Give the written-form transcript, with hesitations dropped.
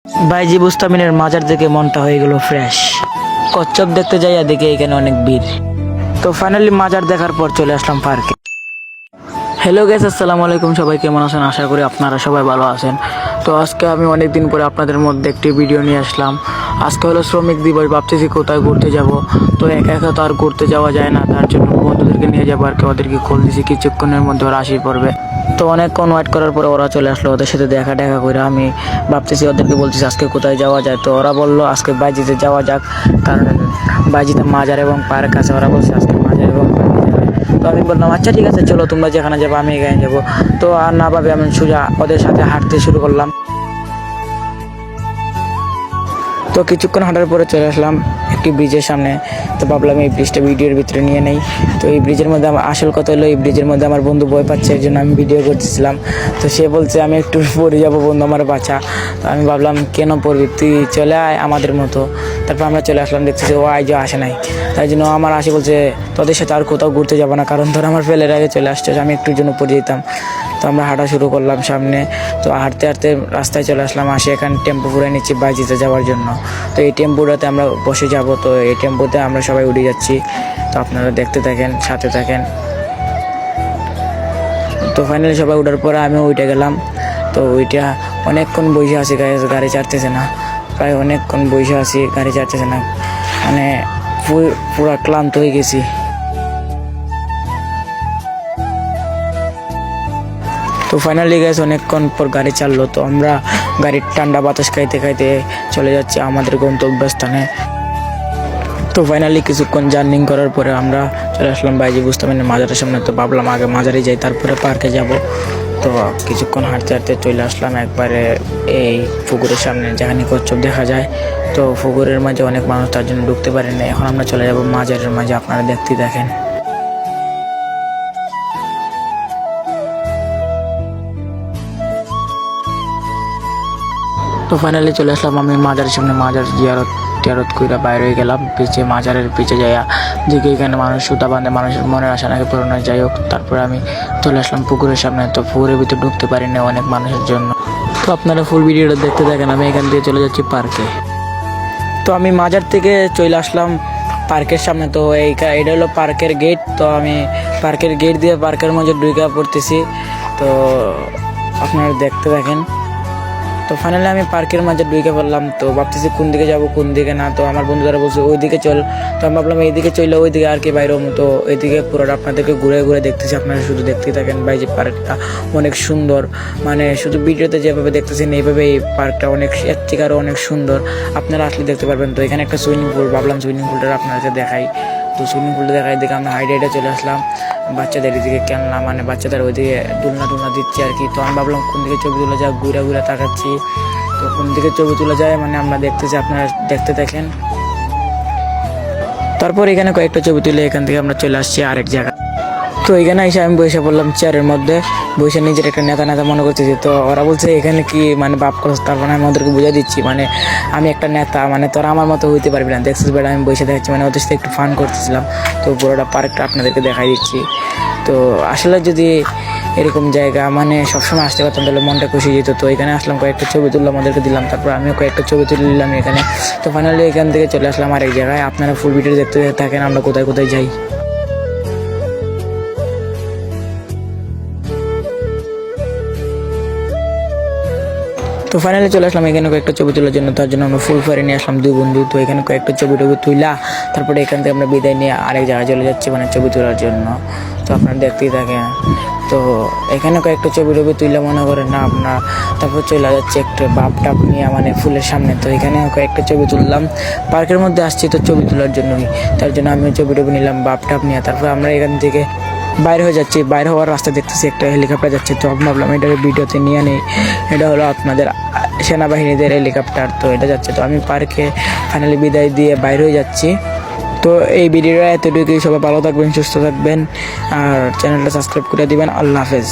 বাইজি বুস্তামিনের মাজার দেখে মনটা হয়ে গেল ফ্রেশ। কচ্ছপ দেখতে যাইয়া দেখে এখানে অনেক ভিড়। তো ফাইনালি মাজার দেখার পর চলে আসলাম পার্কে। হ্যালো গাইস, আসসালামু আলাইকুম। সবাই কেমন আছেন? আশা করি আপনারা সবাই ভালো আছেন। তো আজকে আমি অনেক দিন পরে আপনাদের মধ্যে একটি ভিডিও নিয়ে আসলাম। আজকে হলো শ্রমিক দিবস, ভাবতেছি কোথায় ঘুরতে যাব। তো একা একা তো আর ঘুরতে যাওয়া যায় না, তার জন্য বন্ধুদেরকে নিয়ে যাবো আর কি। ওদেরকে কল দিয়েছি, কিছুক্ষণের মধ্যে ওরা আসি পড়বে। তো অনেকক্ষণ ওয়েট করার পরে ওরা চলে আসলো। ওদের সাথে দেখা করে আমি ভাবতেছি, ওদেরকে বলছি আজকে কোথায় যাওয়া যায়। তো ওরা বললো আজকে বাইজিতে যাওয়া যাক, কারণ বাইজিতে মাজার এবং পার্ক আছে। ওরা বলছে আজকে মাজার এবং পার্কে যাবে। তো আমি বললাম আচ্ছা ঠিক আছে, চলো তোমরা যেখানে যাবো আমি এখানে যাবো। তো আর না ভাবে আমি সোজা ওদের সাথে হাঁটতে শুরু করলাম। তো কিছুক্ষণ হাঁটার পরে চলে আসলাম একটি ব্রিজের সামনে। তো ভাবলাম এই ব্রিজটা ভিডিওর ভিতরে নিয়ে নেই। তো এই ব্রিজের মধ্যে আমার আসল কথা হলো, এই ব্রিজের মধ্যে আমার বন্ধু ভয় পাচ্ছে, এর জন্য আমি ভিডিও করতেছিলাম। তো সে বলছে আমি একটু পড়ে যাবো, বন্ধু আমার বাঁচা। তো আমি ভাবলাম কেন পড়বি, তুই চলে আয় আমাদের মতো। তারপর আমরা চলে আসলাম, দেখতেছি ও আজ আসে নাই। তাই জন্য আমার আসে বলছে তোদের সাথে আর কোথাও ঘুরতে যাবো না, কারণ তোর আমার ফেলের আগে চলে আসছে, আমি একটুর জন্য পড়ে যেতাম। তো আমরা হাঁটা শুরু করলাম সামনে। তো হাঁটতে হাঁটতে রাস্তায় চলে আসলাম, আসে এখানে টেম্পো ঘুরে নিচ্ছি বাইজিতে যাওয়ার জন্য। তো এই টেম্পোটাতে আমরা বসে যাব। তো এই টেম্পোতে আমরা সবাই উঠে যাচ্ছি। তো আপনারা দেখতে থাকেন, সাথে থাকেন। তো ফাইনালি সবাই উঠার পরে আমিও উঠে গেলাম। তো ওইটা অনেকক্ষণ বসে আছি, গাড়ি ছাড়তেছে না। প্রায় অনেকক্ষণ বসে আছি, গাড়ি ছাড়তেছে না, মানে পুরা ক্লান্ত হয়ে গেছি। তো ফাইনালি গাইস অনেকক্ষণ পর গাড়ি চাললো। তো আমরা গাড়ির ঠান্ডা বাতাস খাইতে খাইতে চলে যাচ্ছি আমাদের গন্তব্যস্থানে। তো ফাইনালি কিছুক্ষণ জার্নিং করার পরে আমরা চলে আসলাম বাইজি বুস্তামিনের মাজারের সামনে। তো ভাবলাম আগে মাজারে যাই, তারপরে পার্কে যাব। তো কিছুক্ষণ হাঁটতে হাঁটতে চলে আসলাম একবারে এই পুকুরের সামনে, যেখানে কচ্ছপ দেখা যায়। তো পুকুরের মাঝে অনেক মানুষ, তার জন্য ঢুকতে পারেন না। এখন আমরা চলে যাব মাজারের মাঝে, আপনারা দেখতেই দেখেন। তো ফাইনালি চলে আসলাম আমি মাজারের সামনে। মাজার জিয়ারত কইরা বাইরে হয়ে গেলাম। মাজারের পিছে যাইয়া দিকে এখানে মানুষ সুতা বাঁধে, মানুষের মনের আশা নাকি পূরণ হয়। যাই হোক, তারপরে আমি চলে আসলাম পুকুরের সামনে। তো পুকুরের ভিতরে ঢুকতে পারি না অনেক মানুষের জন্য। তো আপনারা ফুল ভিডিওটা দেখতে থাকেন। আমি এখান থেকে চলে যাচ্ছি পার্কে। তো আমি মাজার থেকে চলে আসলাম পার্কের সামনে। তো এটা হলো পার্কের গেট। তো আমি পার্কের গেট দিয়ে পার্কের মধ্যে ঢুকে পড়তেছি। তো আপনারা দেখতে থাকেন। তো ফাইনালি আমি পার্কের মাঝে ঢুকে পড়লাম। তো ভাবতেছি কোন দিকে যাব কোন দিকে না। তো আমার বন্ধুরা বলছে ওই দিকে চল। তো আমি ভাবলাম এইদিকে চললে ওই দিকে আর কি বাইরে হবো। তো এইদিকে পুরোটা আপনাদেরকে ঘুরে ঘুরে দেখতেছি, আপনারা শুধু দেখতেই থাকেন। বাইজি পার্কটা অনেক সুন্দর, মানে শুধু ভিডিওতে যেভাবে দেখতেছেন এইভাবে এই পার্কটা অনেক এর থেকে আরও অনেক সুন্দর। আপনারা আসলে দেখতে পারবেন। তো এখানে একটা সুইমিং পুল, ভাবলাম সুইমিং পুলটা আপনাদেরকে দেখাই। তো সুইমিং পুলটা দেখাই দেখে আমরা হাইডে চলে আসলাম। বাচ্চাদের এদিকে খেলনা, মানে বাচ্চাদের ওইদিকে দুলনা দিচ্ছে আর কি। তো আমি ভাবলাম কোন দিকে ছবি তোলা যায়, ঘুরে ঘুরে তাকাচ্ছি। তো কোন দিকে ছবি তোলা যায় মানে আমরা দেখতেছি, আপনারা দেখতে দেখেন। তারপর এখানে কয়েকটা ছবি তুলে এখান থেকে আমরা চলে আসছি আরেক জায়গা। তো এখানে এসে আমি বসে পড়লাম চেয়ারের মধ্যে, বসে নিজের একটা নেতা মনে করতেছি। তো ওরা বলছে এখানে কি মানে বাপ করছ, তারপর আমি ওদেরকে বুঝে দিচ্ছি মানে আমি একটা নেতা, মানে তোরা আমার মতো হইতে পারবি না। দেখছিস বেটা, আমি বসে দেখাচ্ছি, মানে ওদের সাথে একটু ফান করতেছিলাম। তো পুরোটা পার্কটা আপনাদেরকে দেখাই দিচ্ছি। তো আসলে যদি এরকম জায়গা মানে সবসময় আসতে পারতাম তাহলে মনটা খুশি যেত। তো এখানে আসলাম, কয়েকটা ছবি তুললাম, ওদেরকে দিলাম, তারপর আমিও কয়েকটা ছবি তুলে নিলাম এখানে। তো ফাইনালি এখান থেকে চলে আসলাম আরেক জায়গায়। আপনারা ফুল ভিডিও দেখতে থাকেন আমরা কোথায় কোথায় যাই। তো ফাইনালি চলে আসলাম এখানে কয়েকটা ছবি তোলার জন্য। তার জন্য আমরা ফুল ফায়ারে নিয়ে আসলাম দুই বন্ধু। তো এখানে কয়েকটা ছবি তুইলা তারপরে এখান থেকে আমরা বিদায় নিয়ে আরেক জায়গায় চলে যাচ্ছি, মানে ছবি তোলার জন্য। তো আপনারা দেখতেই থাকেন। তো এখানে কয়েকটা ছবি তুইলা মনে করেন না আপনার, তারপর চলে যাচ্ছে একটা বাপ টাপ নিয়ে, মানে ফুলের সামনে। তো এখানে কয়েকটা ছবি তুললাম। পার্কের মধ্যে আসছি তো ছবি তোলার জন্যই, তার জন্য আমি ছবি নিলাম বাপ টাপ নিয়ে। তারপর আমরা এখান থেকে বাইরে হয়ে যাচ্ছি। বাইরে হওয়ার রাস্তা দেখতেছি একটা হেলিকপ্টার যাচ্ছে। তো আমি ভাবলাম এটা ভিডিওতে নিয়ে নেই। এটা হলো আপনাদের সেনাবাহিনীদের হেলিকপ্টার। তো এটা যাচ্ছে। তো আমি পার্কে ফাইনালি বিদায় দিয়ে বাইরে হয়ে যাচ্ছি। তো এই ভিডিওটা এতটুকুই। সবাই ভালো থাকবেন, সুস্থ থাকবেন, আর চ্যানেলটা সাবস্ক্রাইব করে দিবেন। আল্লাহ হাফেজ।